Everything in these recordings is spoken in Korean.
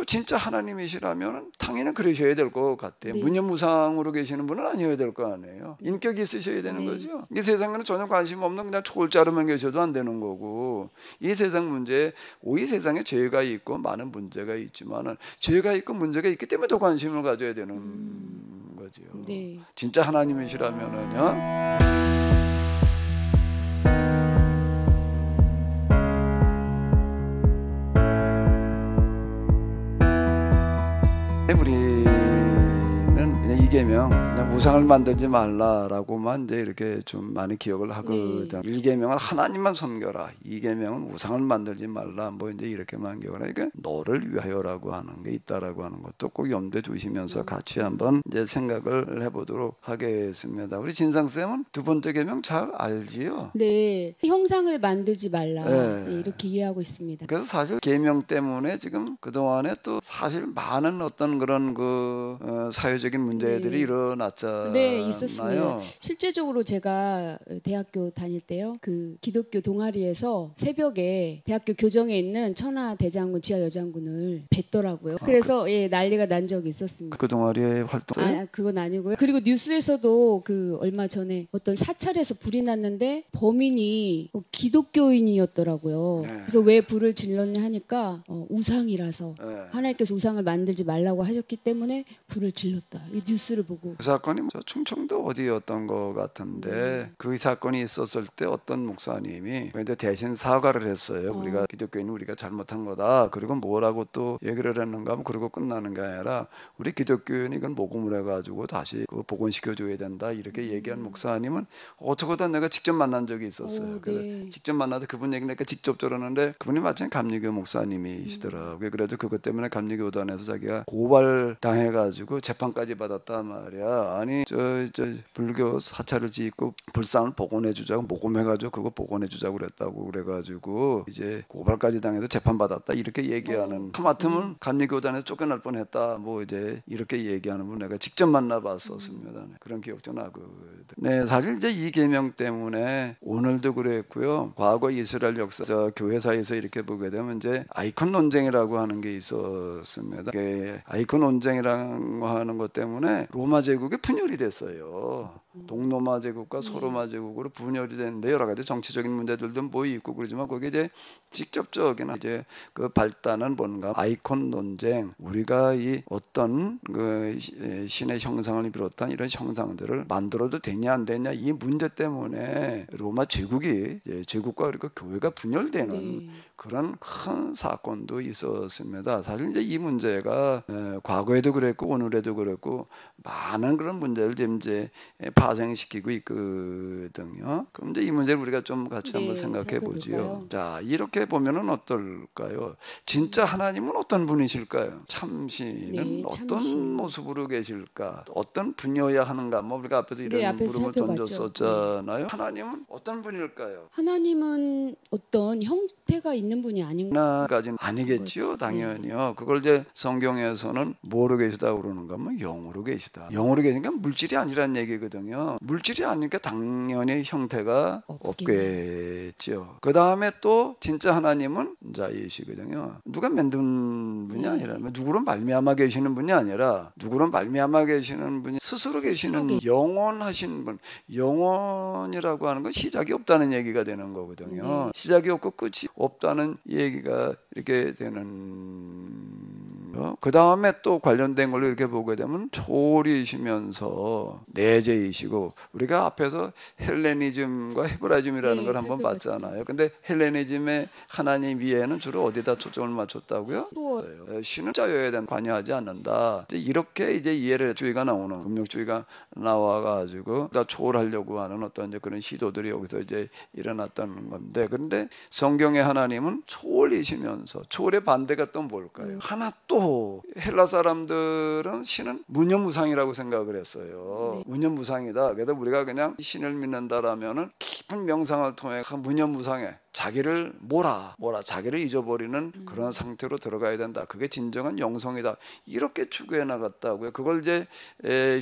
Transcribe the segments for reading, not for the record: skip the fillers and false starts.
또 진짜 하나님이시라면 당연히 그러셔야 될 것 같아요. 네. 무념무상으로 계시는 분은 아니어야 될 거 아니에요. 인격이 있으셔야 되는 네. 거죠. 이 세상에는 전혀 관심 없는 그냥 초월자로만 계셔도 안 되는 거고, 이 세상 문제에 이 세상에 죄가 있고 많은 문제가 있지만은 죄가 있고 문제가 있기 때문에 더 관심을 가져야 되는 거죠. 네. 진짜 하나님이시라면은요. 우리는 그냥 이계명, 그냥 우상을 만들지 말라라고만 이제 이렇게 좀 많이 기억을 하거든. 네. 1계명은 하나님만 섬겨라. 2계명은 우상을 만들지 말라. 뭐 이제 이렇게만 기억을 하니까 너를 위하여라고 하는 게 있다라고 하는 것도 꼭 염두에 두시면서 같이 한번 이제 생각을 해보도록 하겠습니다. 우리 진상 쌤은 두 번째 계명 잘 알지요? 네. 형상을 만들지 말라. 네. 네, 이렇게 이해하고 있습니다. 그래서 사실 계명 때문에 지금 그동안에 또 사실 많은 어떤 그런 사회적인 문제들이 네. 일어났잖아요. 네, 있었습니다. 실제적으로 제가 대학교 다닐 때요, 그 기독교 동아리에서 새벽에 대학교 교정에 있는 천하 대장군, 지하 여장군을 뵀더라고요. 그래서 예, 난리가 난 적이 있었습니다. 그 동아리의 활동? 그건 아니고요. 그리고 뉴스에서도 그 얼마 전에 어떤 사찰에서 불이 났는데 범인이 기독교인이었더라고요. 네. 그래서 왜 불을 질렀냐 하니까 우상이라서 네. 하나님께서 우상을 만들지 말라고 하셨기 때문에 불을 질렀다. 이 뉴스를 보고. 그 사건이 충청도 어디였던 것 같은데 그 사건이 있었을 때 어떤 목사님이 근데 대신 사과를 했어요. 우리가 기독교인은 우리가 잘못한 거다. 그리고 뭐라고 또 얘기를 했는가 하면 그러고 끝나는 게 아니라 우리 기독교인이 이건 모금을 해가지고 다시 그 복원시켜줘야 된다 이렇게 얘기한 목사님은 어쩌고든 내가 직접 만난 적이 있었어요. 그래서 네. 직접 만나서 그분 얘기니까 직접 들었는데 그분이 마침 감리교 목사님이시더라고요. 그래도 그것 때문에 감리교단에서 자기가 고발 당해가지고 재판까지 받았단 말이야. 아니 저 불교 사찰을 짓고 불상을 복원해주자고 모금해가지고 그거 복원해주자고 그랬다고 그래가지고 이제 고발까지 당해서 재판 받았다 이렇게 얘기하는. 하마터면 감리교단에서 쫓겨날 뻔했다. 뭐 이제 이렇게 얘기하는 분 내가 직접 만나봤었습니다. 그런 기억도 나거든. 네, 사실 이제 이 계명 때문에 오늘도 그랬고요. 과거 이스라엘 역사 교회사에서 이렇게 보게 되면 이제 아이콘 논쟁이라고 하는 게 있었습니다. 아이콘 논쟁이라고 하는 것 때문에 로마 제국이 분열이 됐어요. 동로마 제국과 소로마 제국으로 분열이 됐는데 여러 가지 정치적인 문제들도 뭐 있고 그러지만 거기에 이제 직접적인 이제 그 발단은 뭔가 아이콘 논쟁, 우리가 이 어떤 그 신의 형상을 비롯한 이런 형상들을 만들어도 되냐 안 되냐 이 문제 때문에 로마 제국이 제국과 그리고 교회가 분열되는 그런 큰 사건도 있었습니다. 사실 이제 이 문제가 과거에도 그랬고 오늘에도 그랬고 많은 그런 문제를 지금 이제 파생시키고 있거든요. 그럼 이제 이 문제를 우리가 좀 같이 한번 생각해 보지요. 자, 이렇게 보면은 어떨까요? 진짜 하나님은 어떤 분이실까요? 참신은 어떤 모습으로 계실까? 어떤 분이어야 하는가? 뭐 우리가 앞에서 이런 물음을 던졌었잖아요. 하나님은 어떤 분일까요? 하나님은 어떤 형태가 있는 분이 하나까지는 아니겠지요, 당연히요. 그걸 이제 성경에서는 뭐로 계시다 그러는가 하면 영으로 계시다. 영으로 계시니까 물질이 아니란 얘기거든요. 물질이 아니니까 당연히 형태가 없겠죠. 그 다음에 또 진짜 하나님은 자이시거든요. 누가 만든 분이 아니라 누구로 말미암아 계시는 분이 아니라 누구로 말미암아 계시는 분이 스스로 계시는 영원하신 분. 영원이라고 하는 건 시작이 없다는 얘기가 되는 거거든요. 시작이 없고 끝이 없다는 얘기가 이렇게 되는. 그 다음에 또 관련된 걸로 이렇게 보게 되면 초월이시면서 내재이시고 우리가 앞에서 헬레니즘과 헤브라이즘이라는 걸 한번 봤잖아요. 근데 헬레니즘의 하나님 위에는 주로 어디다 초점을 맞췄다고요? 신은 자유에 대한 관여하지 않는다. 이렇게 이제 이해주의가 나오는 금욕주의가 나와가지고 다 초월하려고 하는 어떤 이제 그런 시도들이 여기서 이제 일어났다는 건데, 그런데 성경의 하나님은 초월이시면서 초월의 반대가 또 뭘까요? 하나 또 헬라 사람들은 신은 무념무상이라고 생각을 했어요. 무념무상이다. 그래서 우리가 그냥 신을 믿는다라면은 깊은 명상을 통해 무념무상해. 자기를 자기를 잊어버리는 그런 상태로 들어가야 된다. 그게 진정한 영성이다. 이렇게 추구해 나갔다고요. 그걸 이제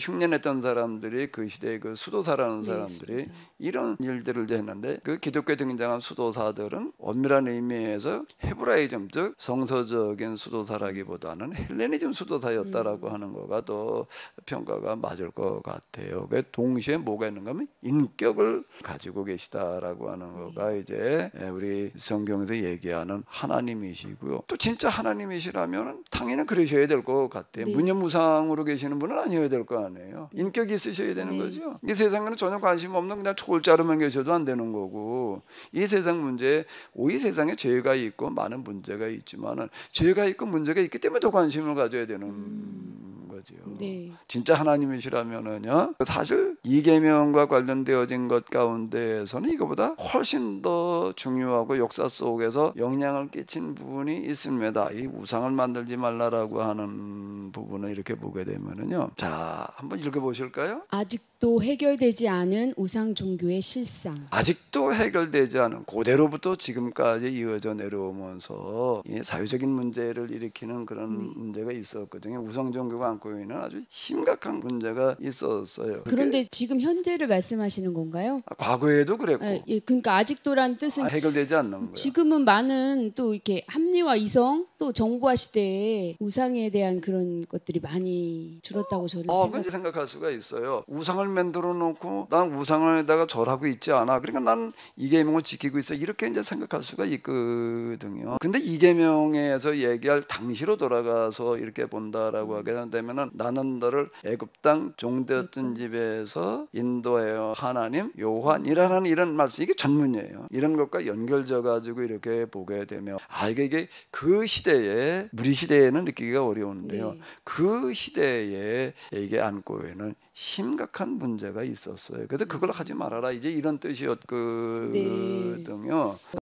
흉내냈던 사람들이 그 시대의 그 수도사라는 사람들이 수도사. 이런 일들을 이제 했는데 그 기독교에 등장한 수도사들은 엄밀한 의미에서 헤브라이즘 즉 성서적인 수도사라기보다는 헬레니즘 수도사였다라고 하는 거가 더 평가가 맞을 것 같아요. 그 동시에 뭐가 있는가 하면 인격을 가지고 계시다라고 하는 거가 이제 우리 성경에서 얘기하는 하나님이시고요. 또 진짜 하나님이시라면 당연히 그러셔야 될 것 같아요. 네. 무념무상으로 계시는 분은 아니어야 될 거 아니에요. 인격이 있으셔야 되는 네. 거죠. 이 세상에는 전혀 관심 없는 그냥 초월자로만 계셔도 안 되는 거고 이 세상 문제에 이 세상에 죄가 있고 많은 문제가 있지만은 죄가 있고 문제가 있기 때문에 더 관심을 가져야 되는 거죠. 네. 진짜 하나님이시라면은요 사실 이계명과 관련되어진 것 가운데에서는 이거보다 훨씬 더 중요하고 역사 속에서 영향을 끼친 부분이 있습니다. 이 우상을 만들지 말라라고 하는 부분을 이렇게 보게 되면은요. 자, 한번 읽어보실까요? 아직도 해결되지 않은 우상 종교의 실상. 아직도 해결되지 않은 고대로부터 지금까지 이어져 내려오면서 이 사회적인 문제를 일으키는 그런 문제가 있었거든요. 우상 종교가 안고 있는 아주 심각한 문제가 있었어요. 그런데 지금 현재를 말씀하시는 건가요? 과거에도 그랬고 예, 그러니까 아직도란 뜻은 해결되지 않는 거예요. 지금은 많은 또 이렇게 합리화 이성 또 정보화 시대에 우상에 대한 그런 것들이 많이 줄었다고 저는 그렇게 생각할 수가 있어요. 우상을 만들어 놓고 난 우상에다가 절하고 있지 않아. 그러니까 난 이계명을 지키고 있어. 이렇게 이제 생각할 수가 있거든요. 근데 이계명에서 얘기할 당시로 돌아가서 이렇게 본다라고 하게 된다면은 나는 너를 애굽 땅 종되었던 집에서 인도하여 하나님 요한이라는 이런 말씀 이게 전문이에요. 이런 것과 연결져 가지고 이렇게 보게 되면 이게 그 시대에 우리 시대에는 느끼기가 어려운데요. 네. 그 시대에 이게 안고 있는 심각한 문제가 있었어요. 그래서 그걸 하지 말아라. 이제 이런 뜻이었거든요.